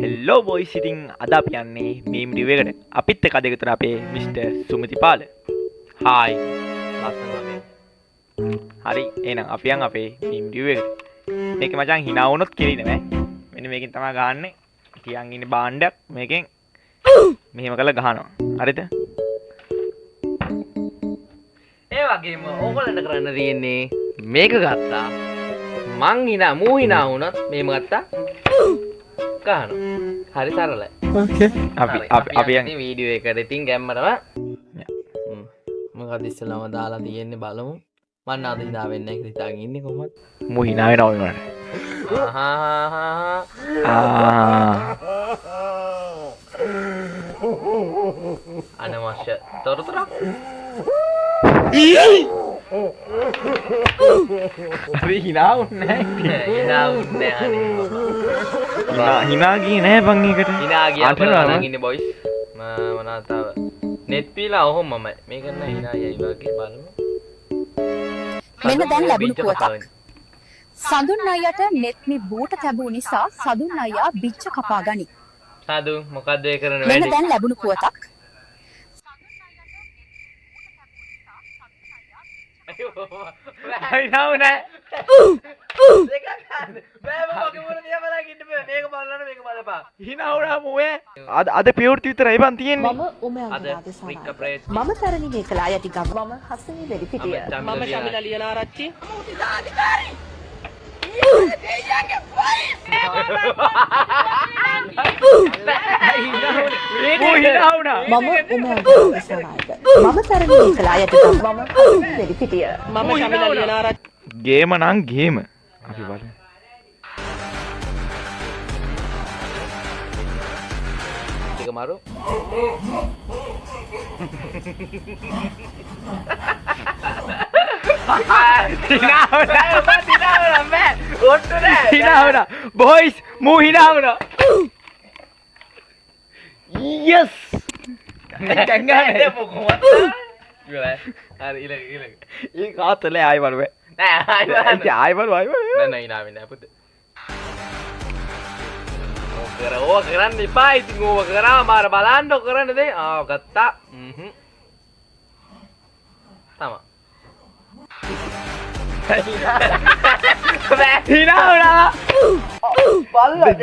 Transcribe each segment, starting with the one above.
හෙල්ලෝ boys ඉතින් අද අපි යන්නේ මීම් රිව් එකට. අපිත් එක්ක අද එකතු වෙන අපේ මිස්ටර් සුමතිපාල. හායි. හරි එහෙනම් අපි යන් අපේ මීම් රිව් එකට. මේක මචං hina වුණොත් කෙලින නෑ. මෙන්න මේකෙන් තමයි ගහන්නේ. තියන් ඉන්නේ බාණ්ඩයක් මේකෙන් මෙහෙම කරලා ගහනවා. හරිද? ඒ වගේම ඕගොල්ලන්ට කරන්න තියෙන්නේ මේක ගත්තා. මං hina මූ hina වුණොත් මේම ගත්තා. ගහනවා. හරි සරලයි. ඕකේ. අපි යන් වීඩියෝ එකට ඉතින් ගැම්මටම මොකද ඉස්සෙල්ලාම දාලා තියෙන්නේ බලමු. මන්න අද hina වෙන්නේ නැහැ කියලා හිතාගෙන ඉන්නේ කොහොමද? මූ hina වෙනවා වුණා. අනවශ්‍ය තොරතුරක් හරි hina වුන්නේ නැහැ. hina වුන්නේ නැහැ. hina ගියේ නැහැ බං එකට. hina ගියා බලන්න ඉන්නේ බොයිස්. මොනවා තව net පීලා ඔහොමම මේක නෑ hina යයි වගේ බලමු. මෙන්න දැන් ලැබුණු පුවතක්. සඳුන් අයියට netමි බූට තැබූ නිසා සඳුන් අයියා බිච්ච කපා ගනි. සාදු මොකද්ද ඒ කරන මෙන්න වැඩේ? දැන් ලැබුණු පුවතක්. hina වුණා. hina වුණා මූවේ. අද පියවෘති විතරයි බං තියෙන්නේ. මම උමයාගේ සමාජය. මම තරණි මේකලා යටි ගම. මම හසනි වෙරි පිටිය. මම ශමිලා ලියනාරච්චි. මූ hina වුණා. මම උමයාගේ සමාජය. මම තරණි මේකලා යටි ගම. මම හසනි වෙරි පිටිය. මම ශමිලා ලියනාරච්චි. ගේම නම් ගේම. අපි බලමු. ටික මාරු. hina වුණා. බොයිස් මූ hina වුණා. yes. දැන් ගන්න. හරි ඉලක. ඒ කාතලේ ආයි බලුවේ. නෑ ආයි බලු ආයි බලු. නෑ hina වෙන්නේ නෑ පුතේ. ඕක කරන්න එපා ඉතින් ඕක කරා මාර බලන්න ඕක කරන්න දේ. ආ ගත්තා. තමා. hina වුණා. බල්ලා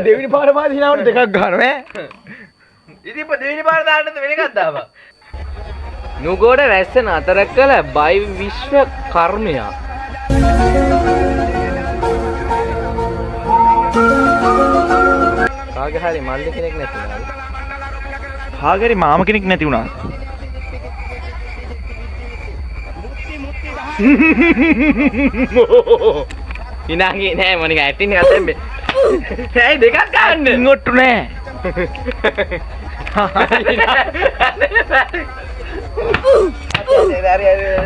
දෙවෙනි පාර මාත් hina වුණ දෙකක් ගන්නවා ඈ. ඉතින් දෙවෙනි පාර දාන්නත් වෙන එකක් දාපන්. නුගෝඩ වැස්ස නතර කළ බයි විශ්ව කර්මයා. කාගේ හරි මල්ලි කෙනෙක් නැති වුණාද? කාගේ හරි මාම කෙනෙක් නැති වුණා. ඉනාගේ නෑ මොනික ඇටින් හතෙන් මේ. ඇයි දෙකක් ගන්න? ඉංගොට්ටු නෑ.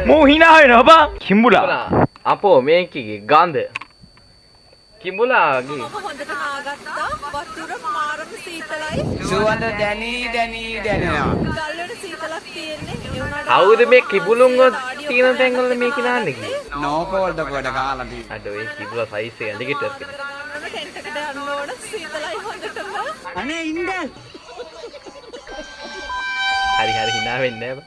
මූ hina වෙනවා බං. කිඹුලා. අපෝ මේකේ ගඳ. කිඹුලාගේ හොඳට නාගත්තා වතුර මාරම සීතලයි සුවඳ දැනී දැනෙනවා. ගල්වල සීතලක් තියෙන්නේ ඒ වුණාට කවුද මේ කිඹුලුන්ව තියෙන තැන්වල මේක නාන්නේ කියේ? නෝකෝල්ද කොට කාලා තියෙන. අඩෝ ඒ කිඹුලා සයිස් එක ඇඳගෙට ගන්න ටෙන්ට් එකට යන්න ඕන සීතලයි හොඳටම අනේ ඉන්න. හරි hina වෙන්නේ නෑ.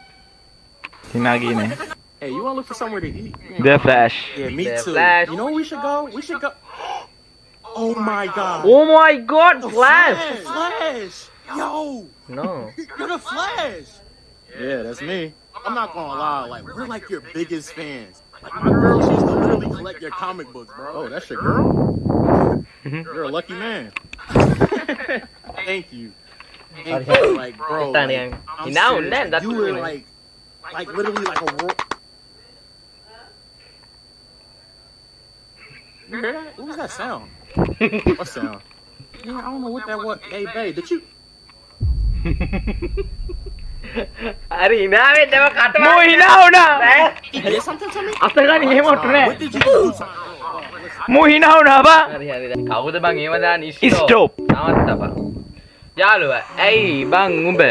hina ගියේ නෑ. Hey, you wanna look for somewhere to eat? The Flash. Yeah, me The too. Flash. You know where we should go? We should go. Oh my God. Oh my god, Flash! Flash. Yo, No. you're the Flash. Yeah, that's me. I'm not gonna lie, like we're like your biggest fans. Like my girl, she used to literally collect your comic books, bro. Oh, that's your girl? You're a lucky man. Thank you. Thank you. Like, bro, It's like, not I'm now, serious. then, that's You what were you mean. like literally like a You hear that? What was that sound? What sound? Yeah, I don't know what that was. Hey, babe, did you? හරි hina වෙන්නම කට මූ hina වුණා. He did something to me? අතගානේ එහෙම ඔට්ටු What නෑ. did you do? මූ hina වුණා බං. හරි දැන් කවුද බං ඒව දාන්න Stop. නවත්තපන්. යාළුවා ඇයි බං උඹ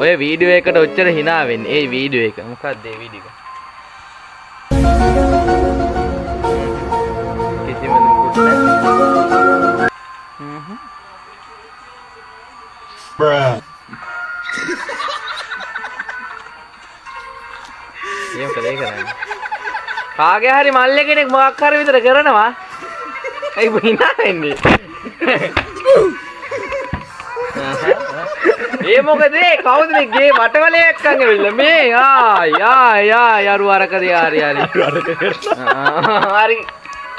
ඔය වීඩියෝ එකට ඔච්චර hina වෙන්නේ? ඒ වීඩියෝ එක මොකක්ද ඒ වීඩියෝ එක? කිසිම දුකුත් නැහැ. ඒක කලේ කරන්නේ. කාගේ හරි මල්ලේ කෙනෙක් මොකක් හරි විතර කරනවා. ඒ බිනා වෙන්නේ. ඒ මොකද කවුද මේ ගේ වටවලේ එක්කන් ඇවිල්ලා මේ යාරු අරකද යාරි හරි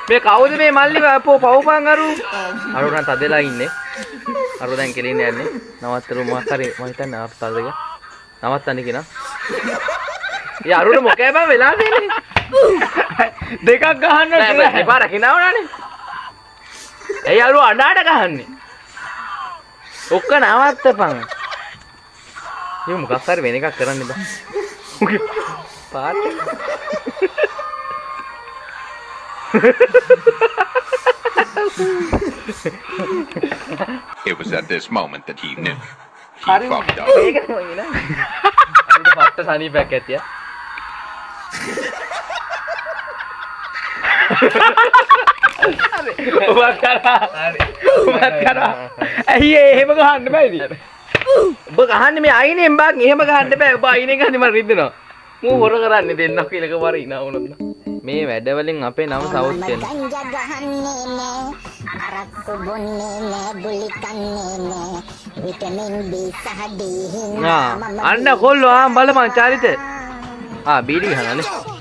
මේ කවුද මේ මල්ලි පවුපන් අරුණ තදලා ඉන්නේ අරු දැන් කෙලින්න යන්නේ නවත්තරු මොකක් හරි මම හිතන්නේ ආපතල් එක නවත්තන්න කියනවා ඒ අරුණ මොකේ බං වෙලා තියෙන්නේ දෙකක් ගහන්න නෑ දෙපාර කිනවනනේ ඒ අරු අඬාට ගහන්නේ ඔක්ක නවත්තපන් මේ මොකක් හරි වෙන එකක් කරන්න බෑ. පාට. It was at this moment that he knew. He හරි fucked up. ඒක නෙවෙයි නේ. අපිට පට්ට සනීපයක් ඇතිය. ඔබත් කරා ඇයි එහෙම ගහන්න බෑද ඔබ ගහන්නේ මේ අයිනෙන් බං එහෙම ගහන්න බෑ ඔබ අයිනෙන් ගහන්නේ මම රිද්දනවා මූ හොර කරන්නේ දෙන්නක් කියලා එකපාර ඉනා වුණොත් මේ වැඩ වලින් අපේ නම සවුත් වෙනවා අරක්කු බොන්නේ නෑ ගුලි කන්නේ නෑ විටමින් B සහ D හින්දා අන්න කොල්ලෝ බලපන් චාරිත බීඩි ගහනනේ